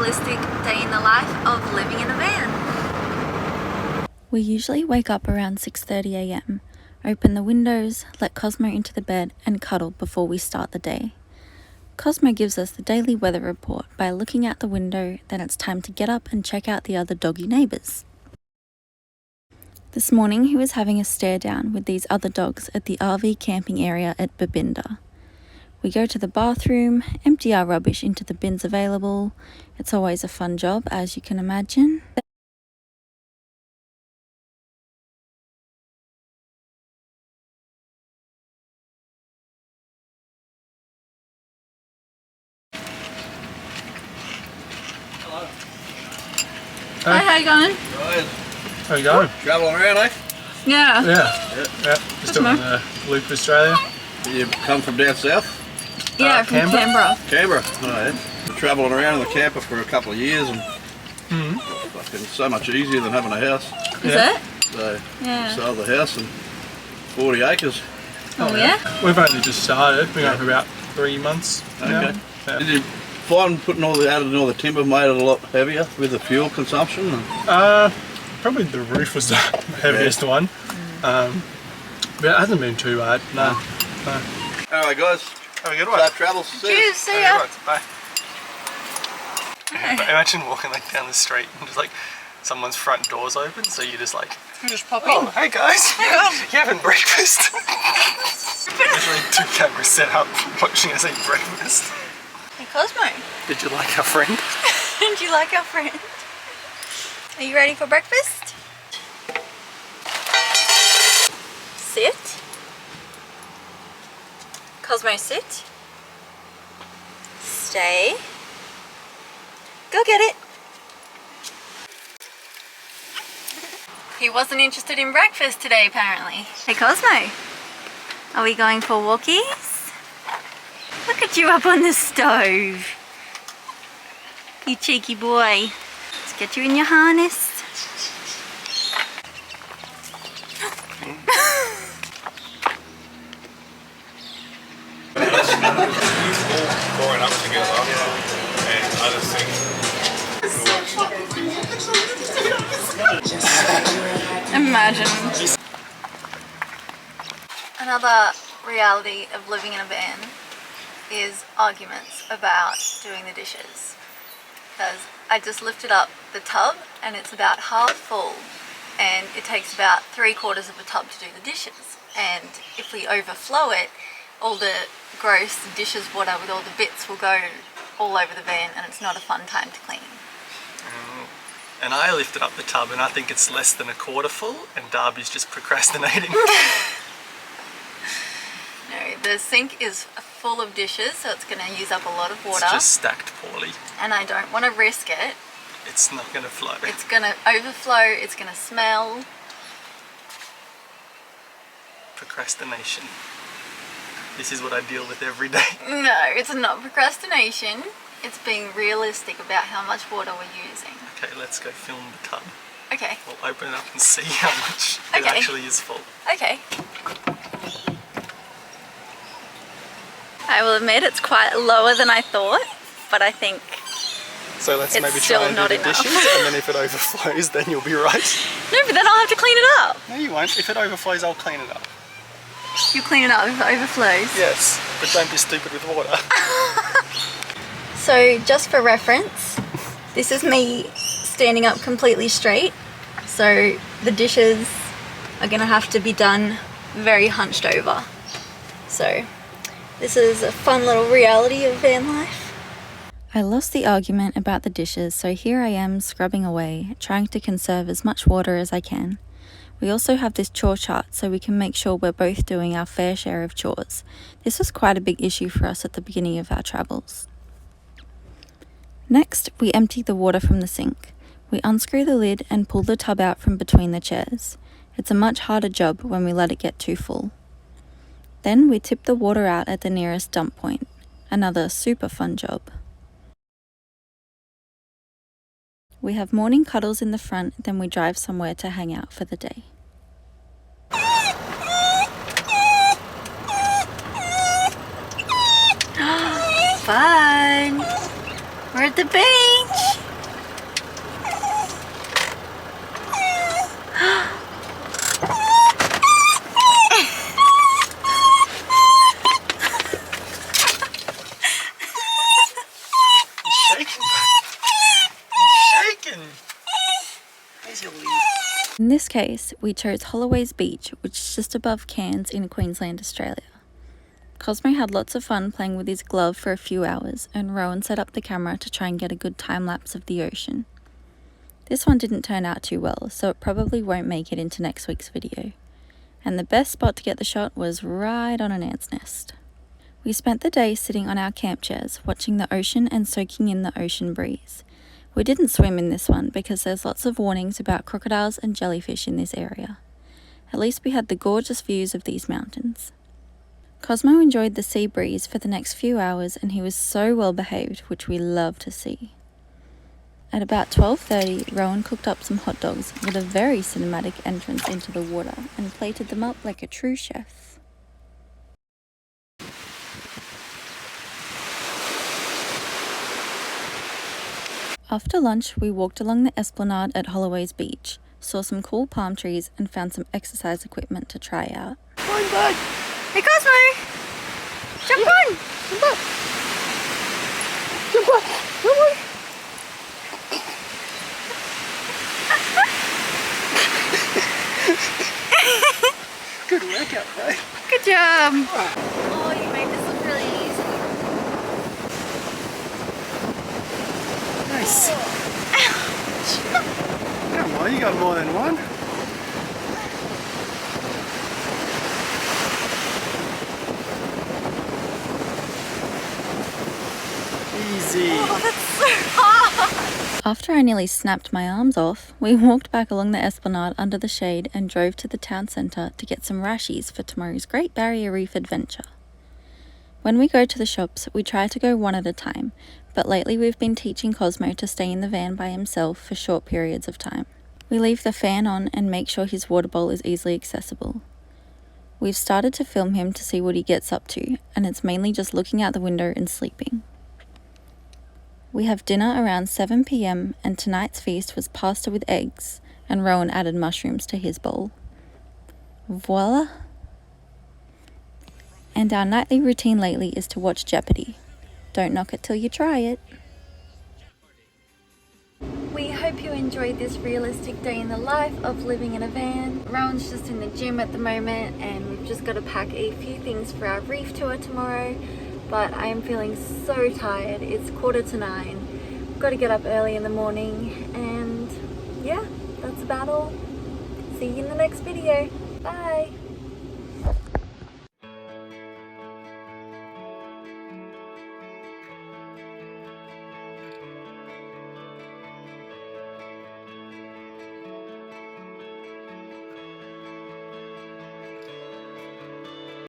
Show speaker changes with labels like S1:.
S1: realistic day in the life of living in a van.
S2: We usually wake up around 6:30 a.m, open the windows, let Cosmo into the bed and cuddle before we start the day. Cosmo gives us the daily weather report by looking out the window, then it's time to get up and check out the other doggy neighbours. This morning he was having a stare down with these other dogs at the RV camping area at Babinda. We go to the bathroom, empty our rubbish into the bins available. It's always a fun job, as you can imagine.
S1: Hi, how you going?
S3: Right.
S4: How you going?
S3: Travelling around, eh?
S1: Yeah.
S4: Yeah. Just doing the loop Australia.
S3: You come from down south?
S1: Yeah, from Canberra.
S3: Canberra. Oh, yeah. Travelling around in the camper for a couple of years and fucking so much easier than having a house.
S1: Is it?
S3: So
S1: Yeah.
S3: sold the house and 40 acres.
S1: Oh, yeah?
S4: We've only just started. We've been going for about 3 months.
S3: Okay.
S4: now. Yeah.
S3: Did you find putting adding all the timber made it a lot heavier with the fuel consumption?
S4: Probably the roof was the heaviest one. But it hasn't been too bad. No.
S3: Alright guys,
S4: Have a good one.
S3: safe travels. See you.
S1: Cheers, see ya.
S4: Bye. Imagine walking like down the street and just like someone's front door's open, so you just like,
S1: Just pop
S4: oh, hey guys, you having breakfast? There's like 2 cameras set up watching us eat breakfast.
S1: Hey, Cosmo.
S4: Did you like our friend?
S1: Do you like our friend? Are you ready for breakfast? Sit. Cosmo, sit. Stay. Go get it. He wasn't interested in breakfast today, apparently. Hey, Cosmo. Are we going for walkies? Look at you up on the stove. You cheeky boy. Let's get you in your harness.
S5: Growing up together, and I just think
S1: Imagine. Another reality of living in a van is arguments about doing the dishes. Because I just lifted up the tub and it's about half full and it takes about 3/4 of a tub to do the dishes. And if we overflow it, all the gross dishes water with all the bits will go all over the van and it's not a fun time to clean.
S4: And I lifted up the tub and I think it's less than 1/4 full and Darby's just procrastinating.
S1: No, the sink is full of dishes, so it's going to use up a lot of water.
S4: It's just stacked poorly.
S1: And I don't want to risk it.
S4: It's not going to flow.
S1: It's going to overflow, it's going to smell.
S4: Procrastination. This is what I deal with every day.
S1: No, it's not procrastination. It's being realistic about how much water we're using.
S4: Okay, let's go film the tub.
S1: Okay.
S4: We'll open it up and see how much it
S1: Okay.
S4: actually is full.
S1: Okay. I will admit it's quite lower than I thought, but I think
S4: So let's
S1: It's
S4: maybe
S1: still
S4: try and
S1: not
S4: do the
S1: enough.
S4: dishes, and then if it overflows, then you'll be right.
S1: no, but then I'll have to clean it up.
S4: No, you won't. If it overflows, I'll clean it up.
S1: You clean it up if it overflows.
S4: Yes, but don't be stupid with water.
S1: So just for reference, this is me standing up completely straight. So the dishes are gonna have to be done very hunched over. So this is a fun little reality of van life. I lost the argument about the dishes, so here I am scrubbing away, trying to conserve as much water as I can. We also have this chore chart so we can make sure we're both doing our fair share of chores. This was quite a big issue for us at the beginning of our travels. Next, we empty the water from the sink. We unscrew the lid and pull the tub out from between the chairs. It's a much harder job when we let it get too full. Then we tip the water out at the nearest dump point. Another super fun job. We have morning cuddles in the front, then we drive somewhere to hang out for the day. Fun! We're at the beach!
S2: In this case, we chose Holloway's Beach, which is just above Cairns in Queensland, Australia. Cosmo had lots of fun playing with his glove for a few hours, and Rowan set up the camera to try and get a good time lapse of the ocean. This one didn't turn out too well, so it probably won't make it into next week's video. And the best spot to get the shot was right on an ant's nest. We spent the day sitting on our camp chairs, watching the ocean and soaking in the ocean breeze. We didn't swim in this one because there's lots of warnings about crocodiles and jellyfish in this area. At least we had the gorgeous views of these mountains. Cosmo enjoyed the sea breeze for the next few hours and he was so well behaved, which we love to see. At about 12:30, Rowan cooked up some hot dogs with a very cinematic entrance into the water and plated them up like a true chef. After lunch, we walked along the esplanade at Holloway's Beach, saw some cool palm trees and found some exercise equipment to try out.
S3: Fine bag.
S1: Hey Cosmo! Jump on!
S3: Come back. Come back. Come on.
S4: Good workout, bro.
S1: Good job! Oh, you made this look really easy.
S4: Nice. Come on, you got more than one. Easy.
S1: Oh, that's so hard!
S2: After I nearly snapped my arms off, we walked back along the esplanade under the shade and drove to the town centre to get some rashies for tomorrow's Great Barrier Reef adventure. When we go to the shops, we try to go one at a time, but lately we've been teaching Cosmo to stay in the van by himself for short periods of time. We leave the fan on and make sure his water bowl is easily accessible. We've started to film him to see what he gets up to, and it's mainly just looking out the window and sleeping. We have dinner around 7 p.m. and tonight's feast was pasta with eggs, and Rowan added mushrooms to his bowl. Voila! And our nightly routine lately is to watch Jeopardy. Don't knock it till you try it. We hope you enjoyed this realistic day in the life of living in a van. Rowan's just in the gym at the moment and we've just got to pack a few things for our reef tour tomorrow. But I am feeling so tired. It's 9:15. Got to get up early in the morning and yeah, that's about all. See you in the next video. Bye!